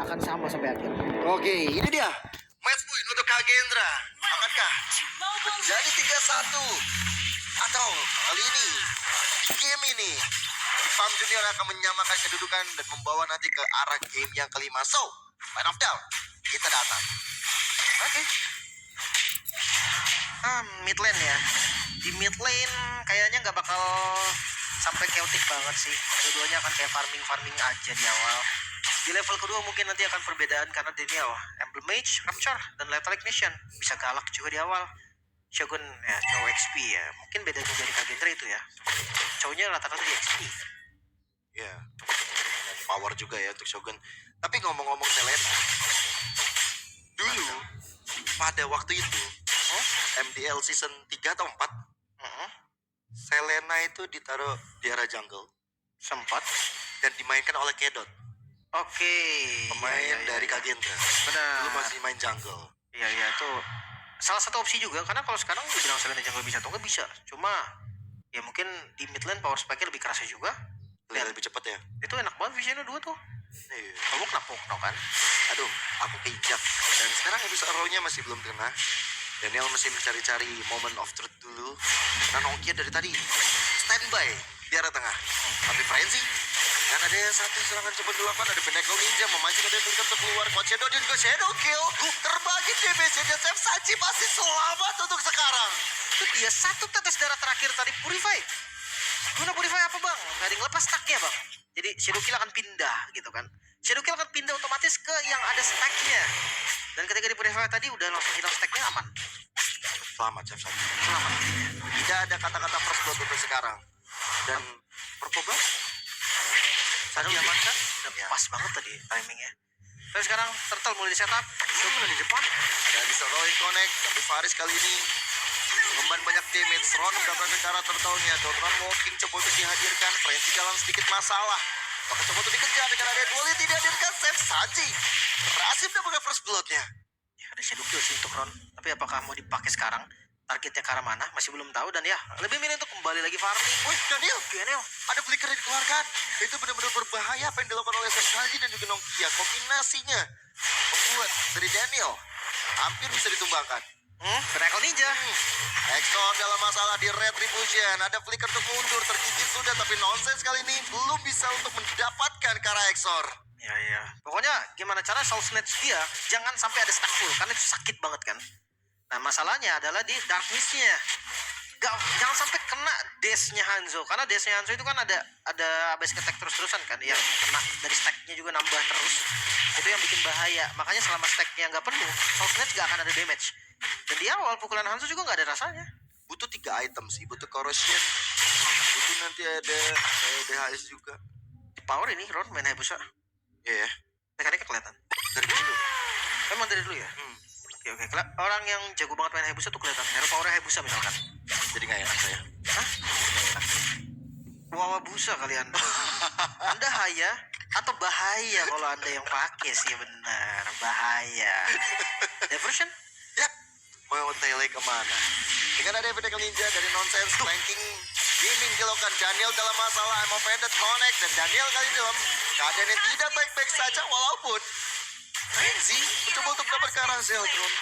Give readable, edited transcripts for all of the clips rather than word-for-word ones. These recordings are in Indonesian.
akan sama sampai akhir. Oke, ini dia match point untuk Kagendra. Akankah jadi 3-1? Atau kali ini di game ini Farm Junior akan menyamakan kedudukan dan membawa nanti ke arah game yang kelima. So, line of down, kita datang. Oke. Mid lane ya. Di mid lane kayaknya nggak bakal sampai chaotic banget sih. Dua-duanya akan kayak farming aja di awal. Di level kedua mungkin nanti akan perbedaan karena Daniel Emblem Mage, Rapture, dan Lethal Ignition bisa galak juga di awal. Shogun ya cowok XP ya. Mungkin bedanya dari Kagendra itu ya. Cowoknya rata-rata di XP. Ya, dan power juga ya untuk Shogun. Tapi ngomong-ngomong Selena, dulu pada waktu itu MDL season 3 atau 4, Selena itu ditaruh di area jungle Sempat. dan dimainkan oleh Kedot, Oke. pemain Iya, dari iya. Kagendra. Benar. Dulu masih main jungle. Iya itu salah satu opsi juga karena kalau sekarang dibilang Selena jungle bisa atau nggak bisa. Cuma ya mungkin di mid lane power spike-nya lebih kerasa juga. Kelihatan lebih cepat ya. Itu enak banget visionnya 2 tuh. Iya. Kamu kenapa kan? Aduh, aku keinjak. Dan sekarang episode Raw-nya masih belum kena. Daniel masih mencari-cari moment of truth dulu. Karena Nokia dari tadi standby di arah tengah. Tapi Frenzy dan ada satu serangan cepat dilakukan. Ada Pinnacle Ninja memancing ada Pinnacle untuk keluar. Quad Shadow dan juga Shadow Kill. Terbagi DBC dan Chef Sanji masih selamat untuk sekarang. Itu dia satu tetes darah terakhir tadi Purify. Guna Purify apa bang? Gak ada yang lepas stacknya bang. Jadi Shadow Kill akan pindah gitu kan. Shadow Kill akan pindah otomatis ke yang ada stacknya. Dan ketika di Purify tadi udah langsung hilang stacknya aman. Selamat Chef Sanji. Selamat. Tidak ada kata-kata first blood untuk sekarang. Dan Perpoba Shadow diamankan. Udah pas banget tadi timingnya. Terus sekarang Turtle mulai di setup. Shogun di depan. Dan bisa Roy connect. Tapi Faris kali ini mengemban banyak damage. Ron mendapatkan cara turtle-nya. Don Ron walking coba untuk dihadirkan. Frenzy dalam sedikit masalah. Maka coba untuk dikejar dengan ada duel tidak dihadirkan. Chef Sanji berhasil mendapatkan first blood-nya. Ya ada Shadow Kill sih untuk Ron. Tapi apakah mau dipakai sekarang? Targetnya ke arah mana? Masih belum tahu. Dan ya lebih milih untuk kembali lagi farming. Wih, Daniel, ada flicker yang dikeluarkan. Itu benar-benar berbahaya apa yang dilakukan oleh Chef Sanji dan juga Nokia. Kombinasinya membuat dari Daniel hampir bisa ditumbangkan. Pinnacle Ninja. Exor dalam masalah di Retribution. Ada flicker untuk mundur, tergigit sudah. Tapi nonsense kali ini belum bisa untuk mendapatkan ke arah Exor. Ya. Pokoknya gimana cara soul snatch dia jangan sampai ada stack full karena itu sakit banget kan. Nah masalahnya adalah di darkness-nya. Jangan sampai kena dash-nya Hanzo karena dash-nya Hanzo itu kan ada basic attack terus-terusan kan yang kena dari stack-nya juga nambah terus. Itu yang bikin bahaya. Makanya selama stack-nya nggak penuh, soul snatch nggak akan ada damage. Dan di awal pukulan Hanzo juga nggak ada rasanya. Butuh 3 item sih. Butuh corrosion. Butuh nanti ada DHS juga. Di power ini Ron main Hayabusa. Iya ya. Mekaniknya kelihatan. Dari dulu. Memang dari dulu ya. Oke. Orang yang jago banget main Hayabusa tuh kelihatan. Hero power Hayabusa misalkan. Jadi gak enak saya. Hah? Wawabusa kalian. Anda haya atau bahaya kalau Anda yang pakai sih benar. Bahaya. Diversion? Ya. Mau tele kemana? Dengan ada Pinnacle Ninja dari nonsense flanking gaming dilakukan. Daniel dalam masalah. I'm offended connect. Dan Daniel kali ini dalam keadaan yang tidak baik-baik saja. Walaupun Frenzy mencoba untuk mendapat ke arah Zeltron.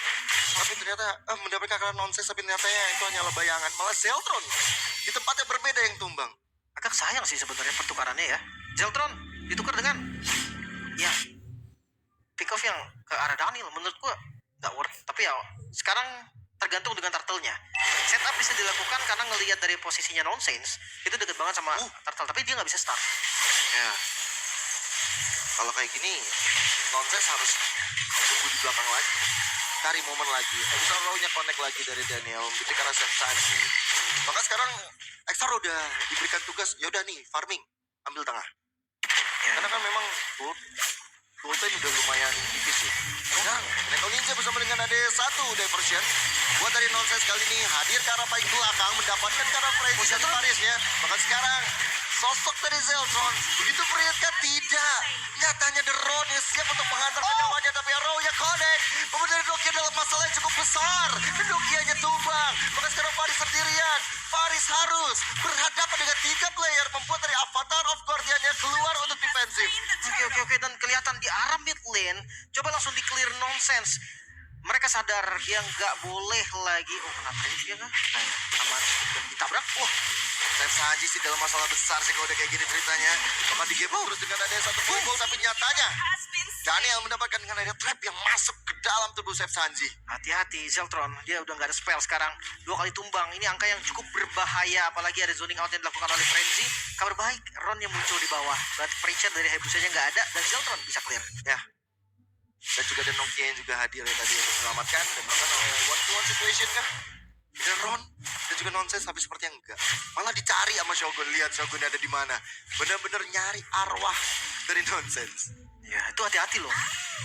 Tapi ternyata mendapatkan ke arah nonsense. Tapi ternyata itu hanyalah bayangan. Malah Zeltron di tempat yang berbeda yang tumbang. Agak sayang sih sebenarnya pertukarannya ya. Zeltron ditukar dengan ya pick off yang ke arah Daniel. Menurut gua nggak worth. Tapi ya sekarang tergantung dengan turtle-nya. Setup bisa dilakukan karena ngelihat dari posisinya nonsense itu deket banget sama turtle. Tapi dia nggak bisa start. Ya. Kalau kayak gini nonsense harus tunggu di belakang lagi. Cari momen lagi. Extra row-nya connect lagi dari Daniel. Jadi karena Chef Sanji. Maka sekarang Extra udah diberikan tugas. Yaudah nih farming. Ambil tengah. Ya. Karena kan memang Golden udah lumayan tipis ya. Sekarang Pinnacle Ninja bersama dengan ada satu diversion. Buat dari nonsense kali ini hadir ke arah paling belakang. Mendapatkan ke arah Frenzy dan Farisnya. Maka sekarang sosok dari Zeltron begitu beriatkah? Tidak. Nyatanya The Ron yang siap untuk menghantarkan nyawanya. Tapi Arrow-nya connect. Kemudian dari Nokia dalam masalah yang cukup besar. Nokia-nya tumbang. Maka sekarang Faris sendirian. Faris harus berhadapan dengan 3 player. Membuat dari Avatar of Guardian-nya keluar untuk defensif. Oke. Dan kelihatan di arah mid lane lane, coba langsung di clear nonsense. Mereka sadar dia nggak boleh lagi. Oh, kena trade dia kan? Nah, ya, aman. Dan ditabrak. Wah, Chef Sanji sih dalam masalah besar sih kalau udah kayak gini ceritanya. Bakal di game terus dengan adanya satu gol, tapi nyatanya Daniel mendapatkan dengan adanya trap yang masuk ke dalam tubuh Chef Sanji. hati-hati Zeltron, dia udah nggak ada spell sekarang. 2 kali tumbang, ini angka yang cukup berbahaya. Apalagi ada zoning out yang dilakukan oleh Frenzy. Kabar baik, Ron yang muncul di bawah. Berarti pressure dari Hayabusa nya nggak ada dan Zeltron bisa clear. Ya. Dan juga ada Nokia yang juga hadir ya tadi untuk menyelamatkan dan bahkan one to one situation kan. Dan Ron dan juga nonsense tapi seperti yang enggak. Malah dicari sama Shogun, lihat Shogun ada di mana. Benar-benar nyari arwah dari nonsense. Ya, itu hati-hati loh.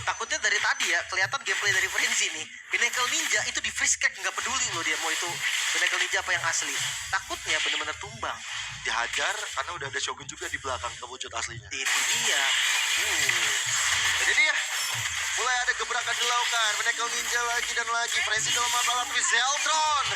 Takutnya dari tadi ya, kelihatan gameplay dari Frenzy nih. Pinnacle Ninja itu di freeze crack, nggak peduli loh dia mau itu Pinnacle Ninja apa yang asli. Takutnya bener-bener tumbang. Dihajar karena udah ada Shogun juga di belakang kewujud aslinya. Itu dia. Jadi dia mulai ada gebrakan dilakukan. Pinnacle Ninja lagi dan lagi. Frenzy dalam masalah tapi Zeltron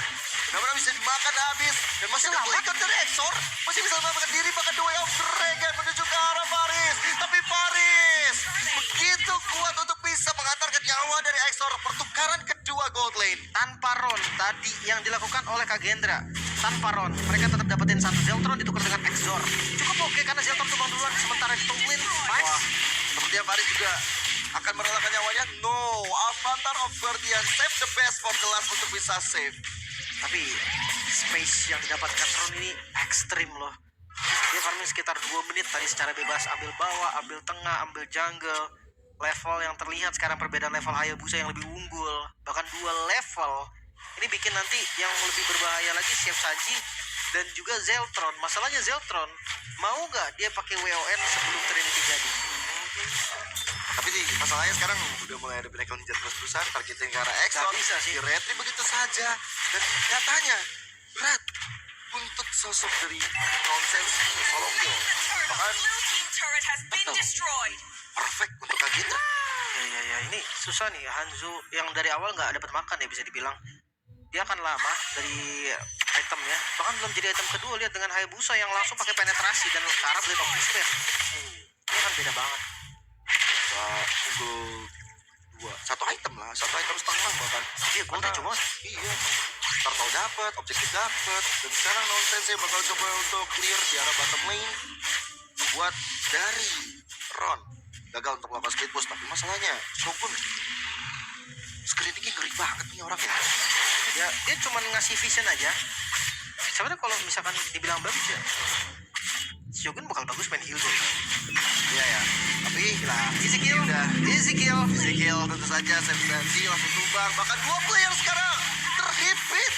benar-benar bisa dimakan habis. Dan masih ada flicker dari Exor. Masih bisa melakukan diri bahkan The Way of Dragon menuju ke arah Paris. Tapi Paris begitu kuat untuk bisa mengantarkan nyawa dari Exor. Pertukaran kedua gold lane. Tanpa Ron tadi yang dilakukan oleh Kagendra. Tanpa Ron, mereka tetap dapetin satu Zeltron ditukar dengan Exor. Cukup oke karena Zeltron tumbang duluan. Sementara di top lane, Wah, sepertinya Paris juga akan merelakan nyawanya. No, Avatar of Guardian save the best for the last untuk bisa save. tapi space yang didapatkan Ron ini ekstrim loh. Dia farming sekitar 2 menit tadi secara bebas. Ambil bawah, ambil tengah, ambil jungle. Level yang terlihat sekarang perbedaan level Hayabusa yang lebih unggul. Bahkan 2 level. Ini bikin nanti yang lebih berbahaya lagi Chef Sanji dan juga Zeltron. Masalahnya Zeltron mau nggak dia pakai WON sebelum Trinity jadi? Tapi sih masalahnya sekarang udah mulai ada Pinnacle Ninja terus-terusan targeting ke arah Exor. Nggak bisa sih. Di retri begitu saja. Dan nyatanya berat untuk sosok dari nonsense solo kill. Bahkan perfect untuk Kagita. Ya, ini susah nih. Hanzo yang dari awal nggak dapat makan ya bisa dibilang. Dia akan lama dari itemnya. Bahkan belum jadi item kedua, lihat dengan Hayabusa yang langsung pakai penetrasi dan ke arah Blade of Despair. Ini kan beda banget. Unggul 2. Satu item lah, satu item setengah bahkan. Dia golnya cuma Iya. Turtle dapat, objektif dapat. Dan sekarang nonsense bakal coba untuk clear di arah bottom lane. Buat dari Ron gagal untuk melakukan split push. Tapi masalahnya Shogun screeningnya ngeri banget nih orang ya. ya dia cuma ngasih vision aja. Sebenarnya kalau misalkan dibilang bagus ya, Shogun bakal bagus main heal tuh. Iya ya. Tapi lah Easy kill, easy kill. Easy kill tentu saja. Sensi langsung tumbang. Bahkan 2 player sekarang terhipit.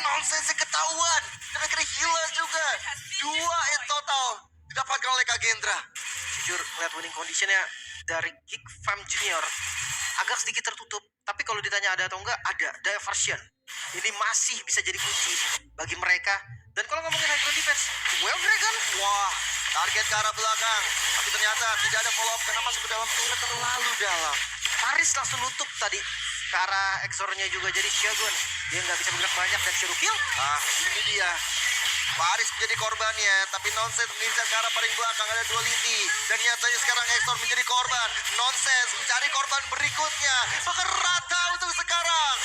Nonsense ketahuan. Dan akhirnya hilang juga. 2 in total didapatkan oleh Kagendra. Jujur ngeliat winning conditionnya dari Geek Fam Junior agak sedikit tertutup. Tapi kalau ditanya ada atau enggak, ada. Diversion ini masih bisa jadi kunci bagi mereka. Dan kalau ngomongin high ground defense, Well Dragon, Wah, target ke arah belakang. Tapi ternyata tidak ada follow up karena masuk ke dalam turret terlalu dalam. Paris langsung nutup tadi ke arah Exornya juga. Jadi Shogun dia nggak bisa bergerak banyak dan suruh kill. Ah, ini dia. Paris menjadi korbannya, tapi Nonsense mengincar ke arah paling belakang, ada duality. Dan nyatanya sekarang Exor menjadi korban. Nonsense mencari korban berikutnya. Bahkan rata untuk sekarang.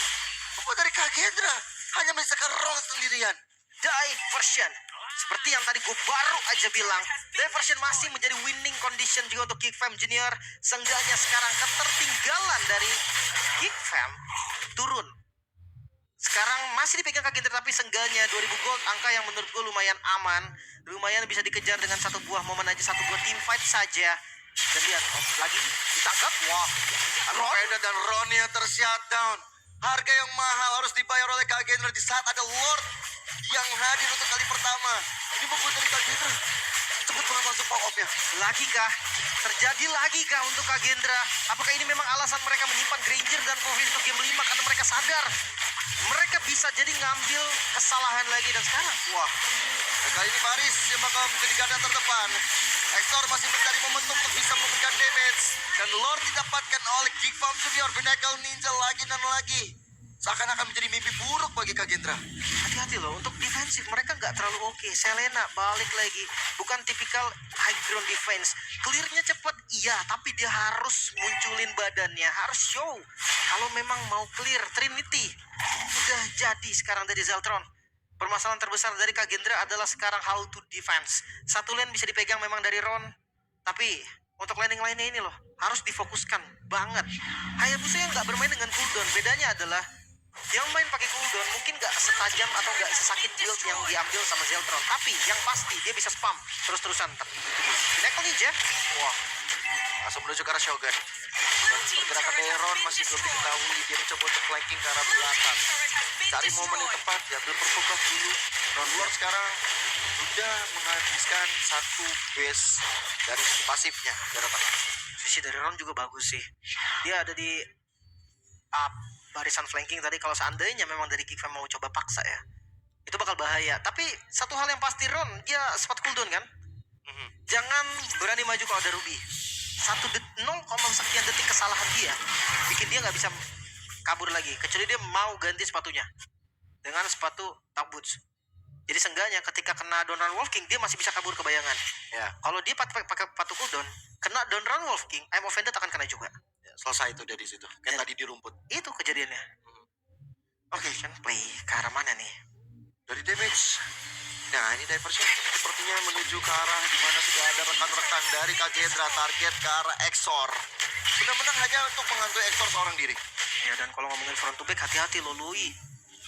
Apa dari Kagendra? Hanya menyisakan Ron sendirian. Diversion. Seperti yang tadi gue baru aja bilang, Diversion masih menjadi winning condition juga untuk Geek Fam Junior. Seenggaknya sekarang ketertinggalan dari Geek Fam turun. Sekarang masih dipegang Kagendra, tapi seenggaknya 2000 gold, angka yang menurut gue lumayan aman. Lumayan bisa dikejar dengan satu buah momen aja, satu buah team fight saja. Dan lihat, lagi ditangkap. Wah, Peda dan Ronnya tershutdown. Harga yang mahal harus dibayar oleh Kagendra di saat ada Lord yang hadir untuk kali pertama. Ini membuat dari Kagendra cepet banget masuk power up-nya. lagi kah? Terjadi lagi kah untuk Kagendra? Apakah ini memang alasan mereka menyimpan Granger dan Kofi untuk game 5 karena mereka sadar mereka bisa jadi ngambil kesalahan lagi. Dan sekarang, Wah, dan kali ini Paris yang bakal menjadi garda terdepan. Exor masih mencari momentum untuk bisa memberikan damage. Dan Lord didapatkan oleh Geek Farm Junior. Pinnacle Ninja lagi dan lagi. Seakan akan menjadi mimpi buruk bagi Kagendra. hati-hati loh untuk defense defensif mereka nggak terlalu oke. Selena balik lagi, bukan tipikal high ground defense. Clearnya cepet, iya, tapi dia harus munculin badannya, harus show. Kalau memang mau clear, Trinity udah jadi sekarang dari Zeltron. Permasalahan terbesar dari Kagendra adalah sekarang how to defense. Satu lane bisa dipegang memang dari Ron, tapi untuk landing lainnya ini loh harus difokuskan banget. Hayabusa yang nggak bermain dengan cooldown, bedanya adalah yang main pakai cooldown mungkin nggak setajam atau nggak sesakit build yang diambil sama Zeltron, tapi yang pasti dia bisa spam terus-terusan. Tapi Pinnacle Ninja, Wah, langsung menuju ke arah Shogun. Dan pergerakan dari Ron masih belum diketahui. Dia mencoba untuk flanking ke arah belakang. Cari momen yang tepat, diambil purple buff dulu. Ron Lord sekarang sudah menghabiskan satu base dari sisi pasifnya. sisi dari Ron juga bagus sih. Dia ada di barisan flanking tadi. Kalau seandainya memang dari Geek Fam mau coba paksa ya, itu bakal bahaya. Tapi satu hal yang pasti, Ron dia sempat cooldown kan. Jangan berani maju kalau ada Ruby. 0, sekian detik kesalahan dia bikin dia nggak bisa kabur lagi, kecuali dia mau ganti sepatunya dengan sepatu top boots. Jadi seenggaknya ketika kena Donran Wolf King dia masih bisa kabur ke bayangan. Ya, Kalau dia pakai sepatu cooldown, kena Donran Wolf King, I'm offended akan kena juga. ya, selesai itu dari situ. Kayak Ya. tadi di rumput. Itu kejadiannya. Oke, Play ke arah mana nih? dari damage. Nah, ini diversion sepertinya menuju ke arah di mana sudah ada rekan-rekan dari Kagendra, target ke arah Exor. Benar-benar hanya untuk menghantui Exor seorang diri. Ya, dan kalau ngomongin front to back, hati-hati lo Lui.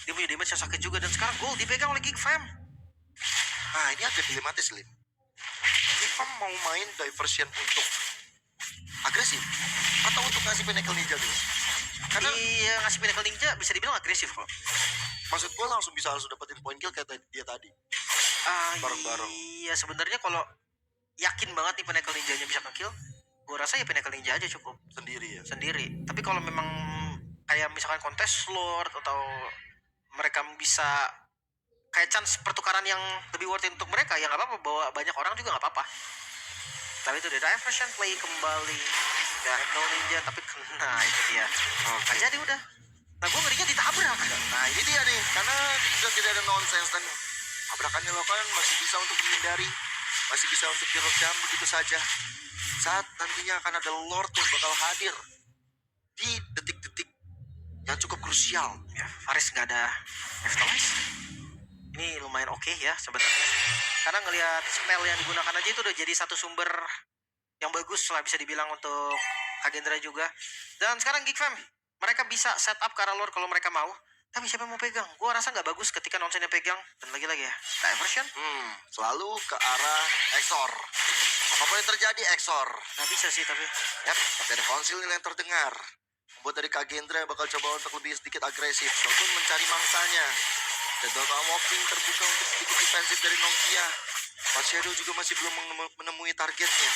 Dia punya damage yang sakit juga, dan sekarang gol dipegang oleh Geek Fam. Nah, ini agak dilematis, Lin. Ifam mau main diversion untuk agresif atau untuk ngasih Pinnacle Ninja dulu? Karena Iya, ngasih Pinnacle Ninja bisa dibilang agresif kok. maksud gue langsung dapetin point kill kayak dia tadi. Bareng-bareng. Iya, sebenarnya kalau yakin banget nih Pinnacle Ninjanya bisa nge-kill, gue rasa ya Pinnacle Ninja aja cukup Sendiri ya. sendiri. Tapi kalau memang kayak misalkan kontes Lord atau mereka bisa kayak chance pertukaran yang lebih worth it untuk mereka, ya nggak apa-apa, bawa banyak orang juga nggak apa-apa. Tapi itu dia diversion play kembali Pinnacle Ninja, tapi kena itu dia. Nggak jadi udah. Nah, gue ngerinya ditabrak. Nah, ini dia nih, karena sudah tidak ada nonsense dan tabrakan dilakukan masih bisa untuk dihindari, masih bisa untuk diredam begitu saja. Saat nantinya akan ada Lord yang bakal hadir di detik-detik yang cukup krusial. Ya, Faris nggak ada Neftalize. Ini lumayan oke ya sebenarnya. Karena ngelihat spell yang digunakan aja itu udah jadi satu sumber yang bagus lah bisa dibilang untuk Kagendra juga. Dan sekarang Geek Fam, mereka bisa set up ke arah Lord kalau mereka mau. Tapi siapa yang mau pegang? Gua rasa nggak bagus ketika nonsennya pegang. Dan lagi-lagi ya, diversion. Selalu ke arah Exor. Apapun yang terjadi, Exor. Nggak bisa sih tapi. Yap, tapi ada konsil yang terdengar. Membuat dari Kagendra yang bakal coba untuk lebih sedikit agresif. Shogun mencari mangsanya. Dan Donald Walking terbuka untuk sedikit defensif dari Nongkia. But Shadow juga masih belum menemui targetnya.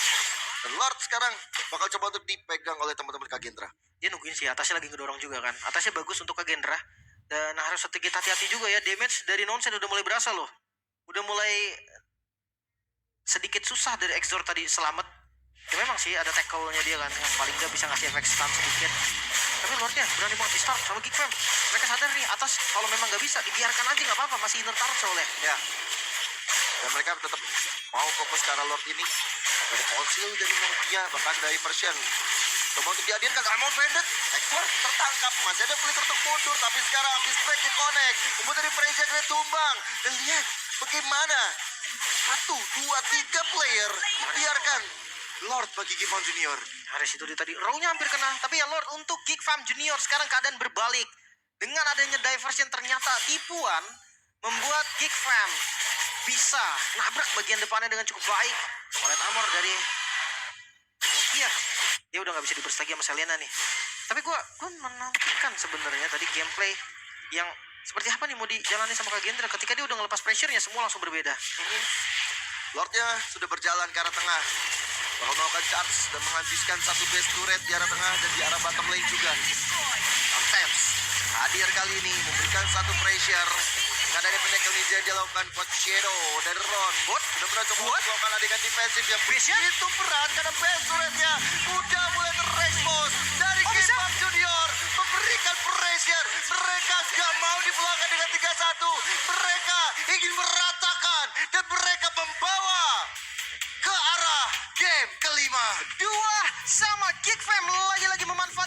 Dan Lord sekarang bakal coba untuk dipegang oleh teman-teman Kagendra. Dia nungguin sih, atasnya lagi ngedorong juga kan. Atasnya bagus untuk Kagendra. Dan harus sedikit hati-hati juga ya. Damage dari nonsen udah mulai berasa loh. Udah mulai sedikit susah dari Exor tadi selamat. Ya memang sih ada tackle-nya dia kan, yang paling nggak bisa ngasih efek stun sedikit. Tapi Lordnya berani banget di start sama Geek Fam. Mereka sadar nih, atas kalau memang nggak bisa dibiarkan aja nggak apa-apa, masih inner turret soalnya. Ya. Dan mereka tetap mau fokus ke arah Lord ini. Ada konsil dari Nongkia, bahkan dari Persian. Coba untuk dihadirkan, I'm offended. Exor tertangkap, masih ada kulit untuk mundur. Tapi sekarang habis break di connect. Kemudian dari Persian dia tumbang. Dan lihat bagaimana 1, 2, 3 player biarkan Lord bagi Gifon Junior. Haris itu dia tadi, row-nya hampir kena. Tapi ya Lord untuk Geek Fam Junior sekarang keadaan berbalik. Dengan adanya diversion ternyata tipuan membuat Geek Fam bisa nabrak bagian depannya dengan cukup baik. Oleh armor dari Iya, dia udah nggak bisa diburst lagi sama Selena nih. Tapi gue menantikan sebenarnya tadi gameplay yang seperti apa nih mau dijalani sama Kagendra. Ketika dia udah ngelepas pressure-nya, semua langsung berbeda. Lordnya sudah berjalan ke arah tengah. Bakal melakukan charge dan menghabiskan satu base turret di arah tengah dan di arah bottom lane juga. Temps hadir kali ini memberikan satu pressure. Dengan adanya Pinnacle Ninja yang dilakukan Coach Shadow dari Ron. Bot sudah pernah coba untuk melakukan adegan defensif yang begitu berat karena base turretnya udah mulai terexpose dari K-pop Junior. Memberikan pressure. Mereka gak mau dipulangkan dengan 3-1. Mereka ingin lagi memanfaatkan